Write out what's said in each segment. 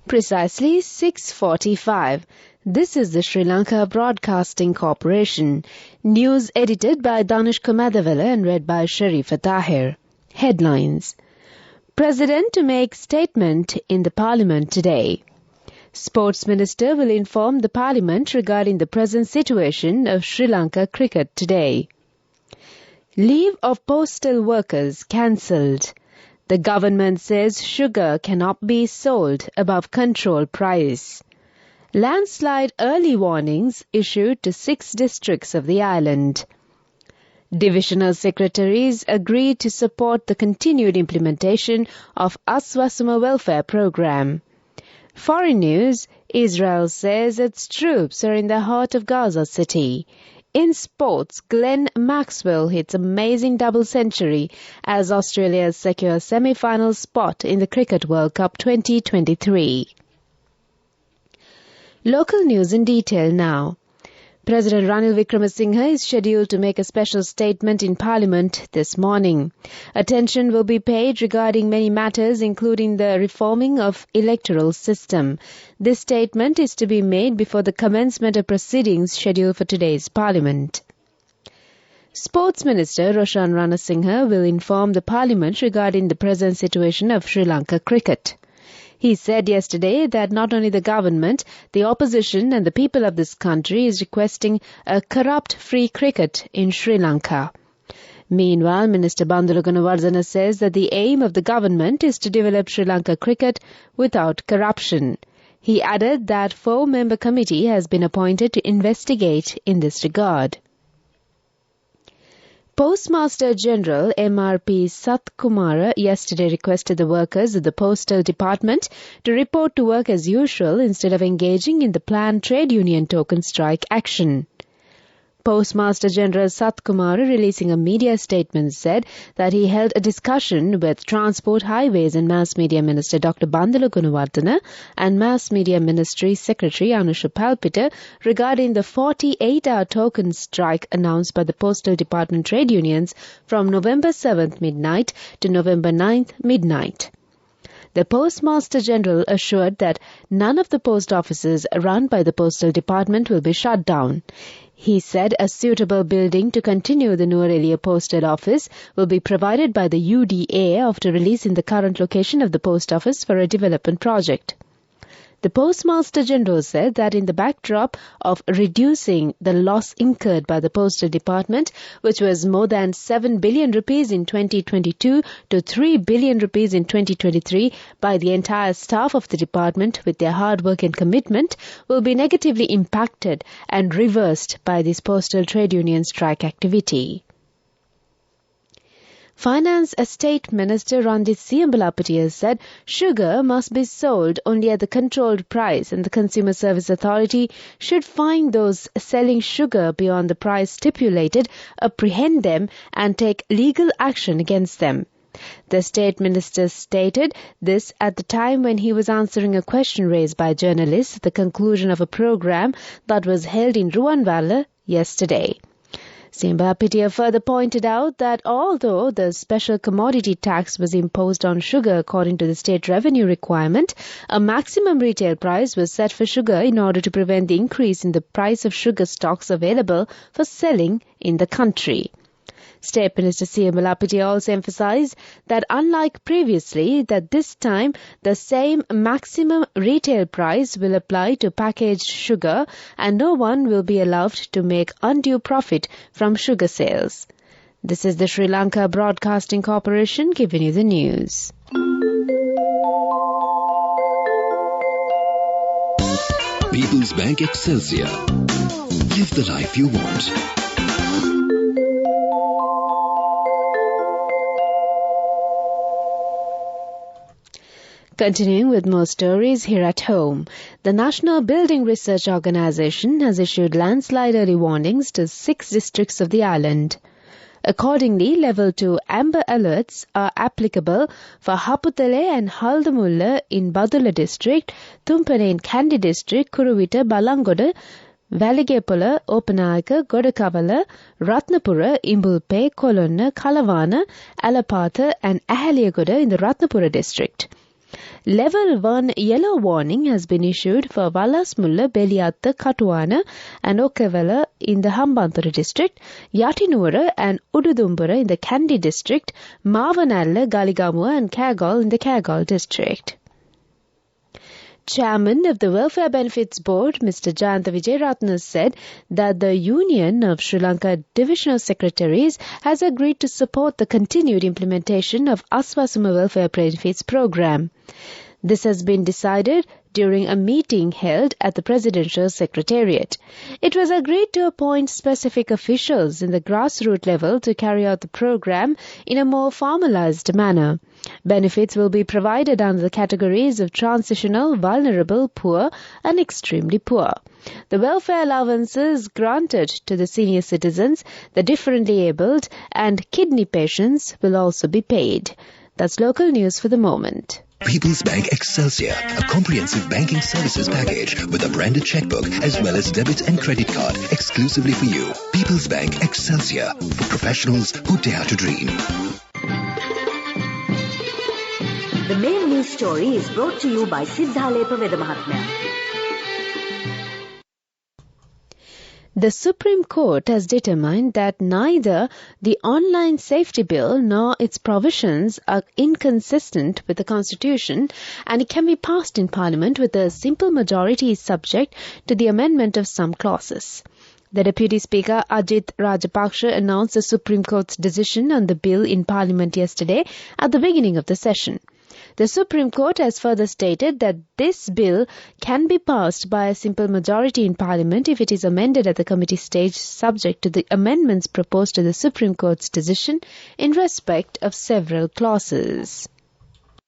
Precisely 6:45. This is the Sri Lanka Broadcasting Corporation. News edited by Danushka Madhavela and read by Sharifa Tahir. Headlines. President to make statement in the Parliament today. Sports Minister will inform the Parliament regarding the present situation of Sri Lanka cricket today. Leave of postal workers cancelled. The government says sugar cannot be sold above control price. Landslide early warnings issued to 6 districts of the island. Divisional secretaries agreed to support the continued implementation of Aswasuma welfare program. Foreign news, Israel says its troops are in the heart of Gaza City. In sports, Glenn Maxwell hits amazing double century as Australia secures semi-final spot in the Cricket World Cup 2023. Local news in detail now. President Ranil Wickremesinghe is scheduled to make a special statement in Parliament this morning. Attention will be paid regarding many matters including the reforming of electoral system. This statement is to be made before the commencement of proceedings scheduled for today's Parliament. Sports Minister Roshan Ranasinghe will inform the Parliament regarding the present situation of Sri Lanka cricket. He said yesterday that not only the government, the opposition and the people of this country is requesting a corrupt-free cricket in Sri Lanka. Meanwhile, Minister Bandula Gunawardena says that the aim of the government is to develop Sri Lanka cricket without corruption. He added that 4-member committee has been appointed to investigate in this regard. Postmaster General MRP Satkumara yesterday requested the workers of the Postal Department to report to work as usual instead of engaging in the planned trade union token strike action. Postmaster General Satkumara, releasing a media statement, said that he held a discussion with Transport, Highways and Mass Media Minister Dr. Bandula Gunawardena and Mass Media Ministry Secretary Anusha Palpita regarding the 48-hour token strike announced by the Postal Department trade unions from November 7th midnight to November 9th midnight. The Postmaster General assured that none of the post offices run by the Postal Department will be shut down. He said a suitable building to continue the Nuwara Postal Office will be provided by the UDA after releasing the current location of the post office for a development project. The Postmaster General said that in the backdrop of reducing the loss incurred by the Postal Department, which was more than 7 billion rupees in 2022 to 3 billion rupees in 2023 by the entire staff of the department with their hard work and commitment, will be negatively impacted and reversed by this postal trade union strike activity. Finance State Minister Randit Siyambalapati said sugar must be sold only at the controlled price and the Consumer Service Authority should fine those selling sugar beyond the price stipulated, apprehend them and take legal action against them. The State Minister stated this at the time when he was answering a question raised by journalists at the conclusion of a program that was held in Ruwanwala yesterday. Siyambalapati further pointed out that although the special commodity tax was imposed on sugar according to the state revenue requirement, a maximum retail price was set for sugar in order to prevent the increase in the price of sugar stocks available for selling in the country. State Minister Siyambalapati also emphasized that unlike previously, that this time the same maximum retail price will apply to packaged sugar and no one will be allowed to make undue profit from sugar sales. This is the Sri Lanka Broadcasting Corporation giving you the news. People's Bank Excelsior. Live the life you want. Continuing with more stories here at home, the National Building Research Organisation has issued landslide early warnings to 6 districts of the island. Accordingly, Level 2 amber alerts are applicable for Haputale and Haldamulla in Badula district, Tumpane in Kandy district, Kuruvita, Balangoda, Valigepola, Opanayaka, Godakavala, Ratnapura, Imbulpe, Kolonna, Kalavana, Alapatha and Ahaliyagoda in the Ratnapura district. Level 1 yellow warning has been issued for Wallasmulla, Beliatta, Katuwana and Okewala in the Hambantota district, Yatinura and Ududumbura in the Kandy district, Mavanalla, Galigamuwa and Kagol in the Kagol district. Chairman of the Welfare Benefits Board, Mr. Jayanta Wijeratne, said that the Union of Sri Lanka Divisional Secretaries has agreed to support the continued implementation of Aswasuma Welfare Benefits Program. This has been decided during a meeting held at the Presidential Secretariat. It was agreed to appoint specific officials in the grassroots level to carry out the program in a more formalized manner. Benefits will be provided under the categories of transitional, vulnerable, poor and extremely poor. The welfare allowances granted to the senior citizens, the differently abled and kidney patients will also be paid. That's local news for the moment. People's Bank Excelsior, a comprehensive banking services package with a branded checkbook as well as debit and credit card exclusively for you. People's Bank Excelsior, for professionals who dare to dream. The main news story is brought to you by Sinhala Mahatmya. The Supreme Court has determined that neither the Online Safety Bill nor its provisions are inconsistent with the Constitution, and it can be passed in Parliament with a simple majority subject to the amendment of some clauses. The Deputy Speaker Ajit Rajapaksa announced the Supreme Court's decision on the bill in Parliament yesterday at the beginning of the session. The Supreme Court has further stated that this bill can be passed by a simple majority in Parliament if it is amended at the committee stage subject to the amendments proposed to the Supreme Court's decision in respect of several clauses.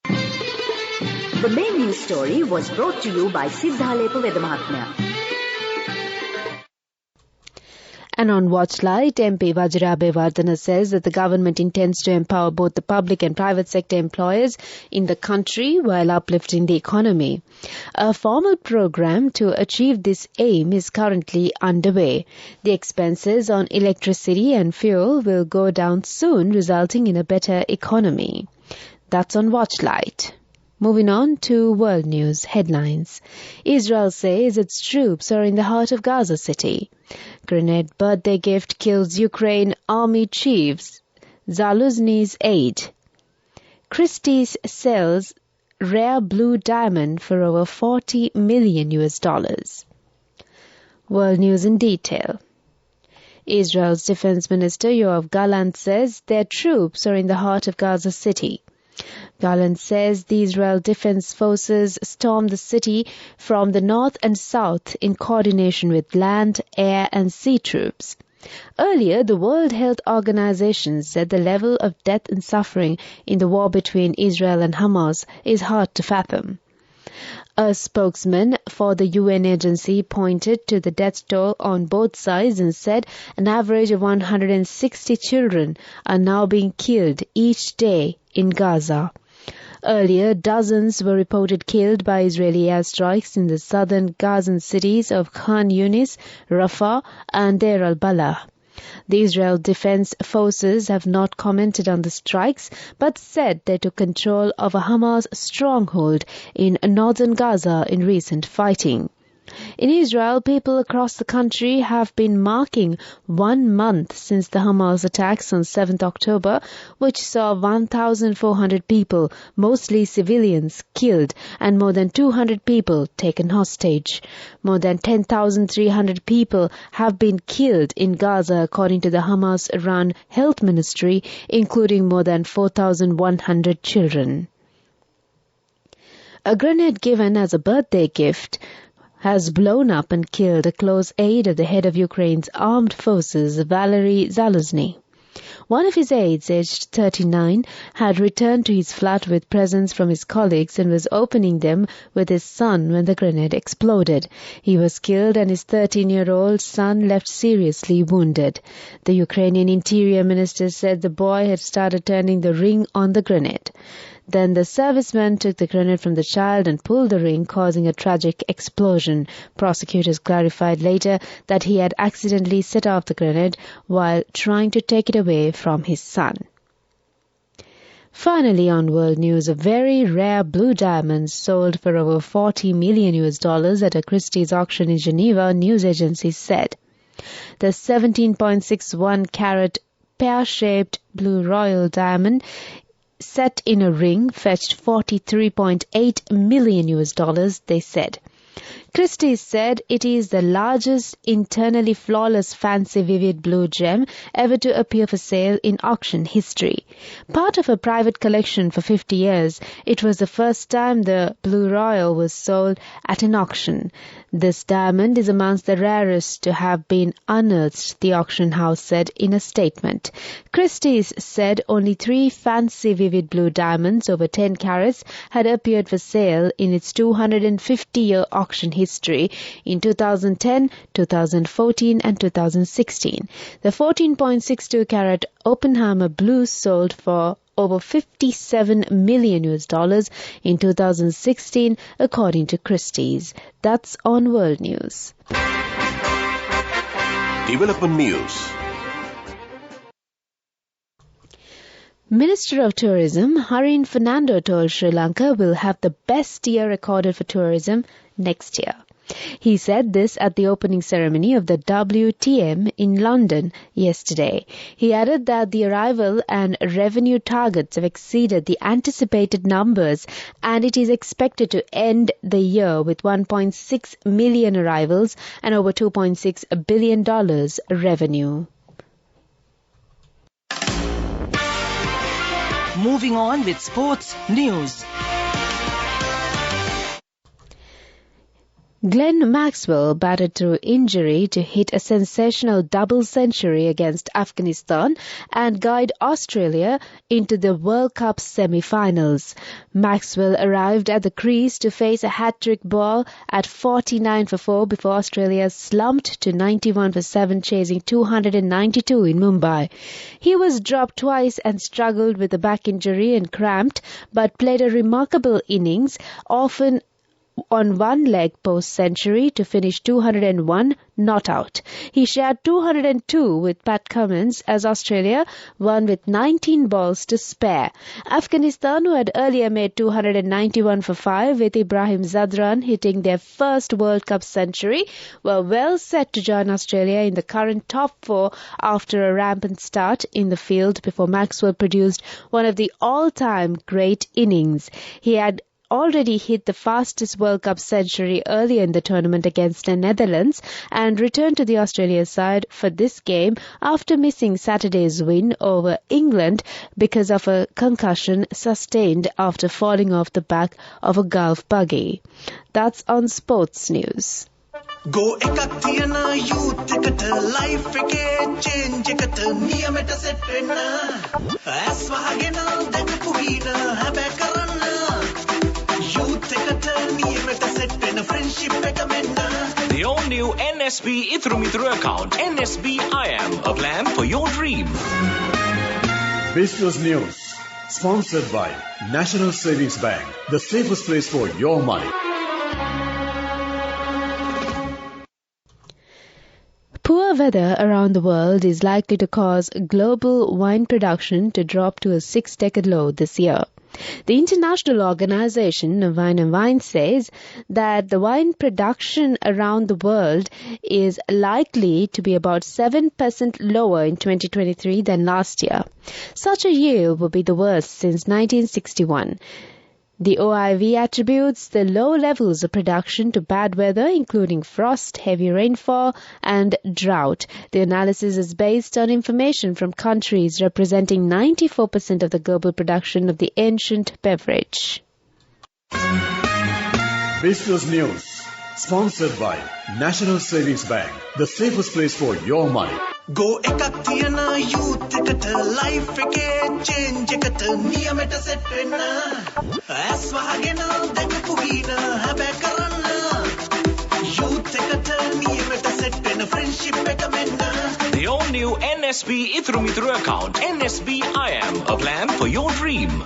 The main news story was brought to you by Sinhala Mahatmya. And on Watchlight, MP Vajra Abeyewardene says that the government intends to empower both the public and private sector employers in the country while uplifting the economy. A formal program to achieve this aim is currently underway. The expenses on electricity and fuel will go down soon, resulting in a better economy. That's on Watchlight. Moving on to world news headlines. Israel says its troops are in the heart of Gaza City. Grenade birthday gift kills Ukraine Army chiefs. Zaluzny's aide. Christie's sells rare blue diamond for over $40 million. World news in detail. Israel's Defense Minister Yoav Gallant says their troops are in the heart of Gaza City. Gallant says the Israel Defense Forces stormed the city from the north and south in coordination with land, air and sea troops. Earlier, the World Health Organization said the level of death and suffering in the war between Israel and Hamas is hard to fathom. A spokesman for the UN agency pointed to the death toll on both sides and said an average of 160 children are now being killed each day in Gaza. Earlier, dozens were reported killed by Israeli airstrikes in the southern Gazan cities of Khan Yunis, Rafah and Deir al-Balah. The Israel Defense Forces have not commented on the strikes, but said they took control of a Hamas stronghold in northern Gaza in recent fighting. In Israel, people across the country have been marking 1 month since the Hamas attacks on 7th October, which saw 1,400 people, mostly civilians, killed and more than 200 people taken hostage. More than 10,300 people have been killed in Gaza according to the Hamas-run Health Ministry, including more than 4,100 children. A grenade given as a birthday gift has blown up and killed a close aide of the head of Ukraine's armed forces, Valery Zaluzny. One of his aides, aged 39, had returned to his flat with presents from his colleagues and was opening them with his son when the grenade exploded. He was killed and his 13-year-old son left seriously wounded. The Ukrainian Interior Minister said the boy had started turning the ring on the grenade. Then the serviceman took the grenade from the child and pulled the ring, causing a tragic explosion. Prosecutors clarified later that he had accidentally set off the grenade while trying to take it away from his son. Finally, on world news, a very rare blue diamond sold for over $40 million at a Christie's auction in Geneva, news agencies said. The 17.61 carat pear-shaped blue royal diamond set in a ring fetched $43.8 million, they said. Christie's said it is the largest internally flawless fancy vivid blue gem ever to appear for sale in auction history. Part of a private collection for 50 years, it was the first time the Blue Royal was sold at an auction. This diamond is amongst the rarest to have been unearthed, the auction house said in a statement. Christie's said only 3 fancy vivid blue diamonds over 10 carats had appeared for sale in its 250-year auction history in 2010, 2014 and 2016. The 14.62 carat Oppenheimer blue sold for over $57 million in 2016, according to Christie's. That's on World News. Development News. Minister of Tourism Harin Fernando told Sri Lanka will have the best year recorded for tourism next year. He said this at the opening ceremony of the WTM in London yesterday. He added that the arrival and revenue targets have exceeded the anticipated numbers, and it is expected to end the year with 1.6 million arrivals and over $2.6 billion revenue. Moving on with sports news. Glenn Maxwell batted through injury to hit a sensational double century against Afghanistan and guide Australia into the World Cup semi-finals. Maxwell arrived at the crease to face a hat-trick ball at 49 for 4 before Australia slumped to 91 for 7, chasing 292 in Mumbai. He was dropped twice and struggled with a back injury and cramped, but played a remarkable innings, often on one leg post-century to finish 201 not out. He shared 202 with Pat Cummins as Australia won with 19 balls to spare. Afghanistan, who had earlier made 291 for 5 with Ibrahim Zadran hitting their first World Cup century, were well set to join Australia in the current top 4 after a rampant start in the field before Maxwell produced one of the all-time great innings. He had already hit the fastest World Cup century earlier in the tournament against the Netherlands and returned to the Australia side for this game after missing Saturday's win over England because of a concussion sustained after falling off the back of a golf buggy. That's on Sports News. Go ekak thiyana youth eකට life එකේ change එකට නියමෙට set වෙන්න ඇස් වහගෙන දැකපු හීන හැබැයි කරන්න youth එකට නියමෙට set වෙන friendship එක මෙන්න. The all-new NSB Ithru Mithru account, NSB IAM, a plan for your dream. Business News, sponsored by National Savings Bank, the safest place for your money. Poor weather around the world is likely to cause global wine production to drop to a 6-decade low this year. The International Organization of Wine and Wine says that the wine production around the world is likely to be about 7% lower in 2023 than last year. Such a year will be the worst since 1961. The OIV attributes the low levels of production to bad weather, including frost, heavy rainfall, and drought. The analysis is based on information from countries representing 94% of the global production of the ancient beverage. Business News, sponsored by National Savings Bank, the safest place for your money. Go ekak thiyana youth එකට life එකේ change එකට නියමෙට set වෙන්න ඇස් වහගෙන දැකපු හීන හැබැයි කරන්න youth එකට නියමෙට set වෙන friendship එක මෙන්න. The all-new NSB Ithru Mithru account, NSB IAM, a plan for your dream.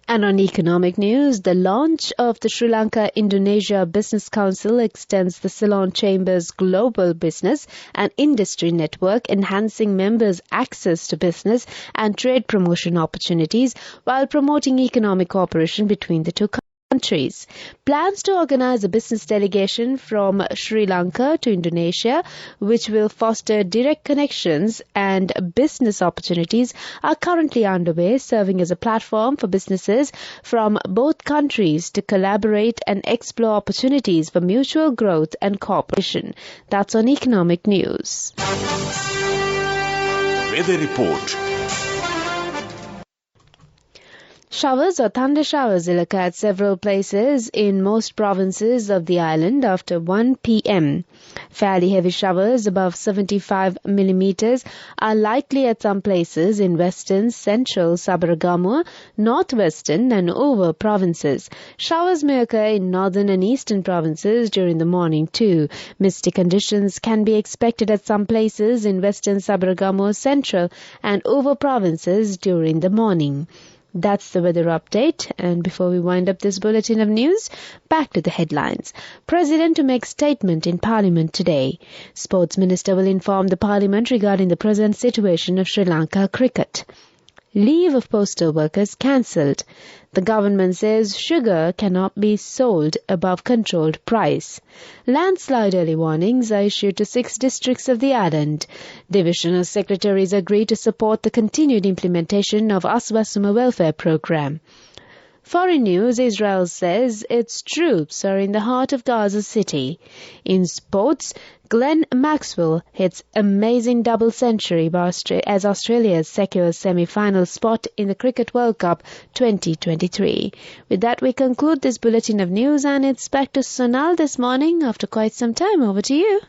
And on economic news, the launch of the Sri Lanka-Indonesia Business Council extends the Ceylon Chamber's global business and industry network, enhancing members' access to business and trade promotion opportunities while promoting economic cooperation between the two countries. Plans to organize a business delegation from Sri Lanka to Indonesia, which will foster direct connections and business opportunities, are currently underway, serving as a platform for businesses from both countries to collaborate and explore opportunities for mutual growth and cooperation. That's on economic news. Weather report. Showers or thunder showers will occur at several places in most provinces of the island after 1 p.m. Fairly heavy showers above 75 millimeters are likely at some places in western, central Sabaragamuwa, northwestern and over provinces. Showers may occur in northern and eastern provinces during the morning too. Misty conditions can be expected at some places in western Sabaragamuwa, central and over provinces during the morning. That's the weather update. And before we wind up this bulletin of news, back to the headlines. President to make statement in Parliament today. Sports Minister will inform the Parliament regarding the present situation of Sri Lanka cricket. Leave of postal workers cancelled. The government says sugar cannot be sold above controlled price. Landslide early warnings are issued to 6 districts of the island. Divisional secretaries agree to support the continued implementation of Aswasuma welfare program. Foreign news, Israel says its troops are in the heart of Gaza City. In sports, Glenn Maxwell hits amazing double century as Australia secures semi-final spot in the Cricket World Cup 2023. With that, we conclude this bulletin of news, and it's back to Sonal this morning after quite some time. Over to you.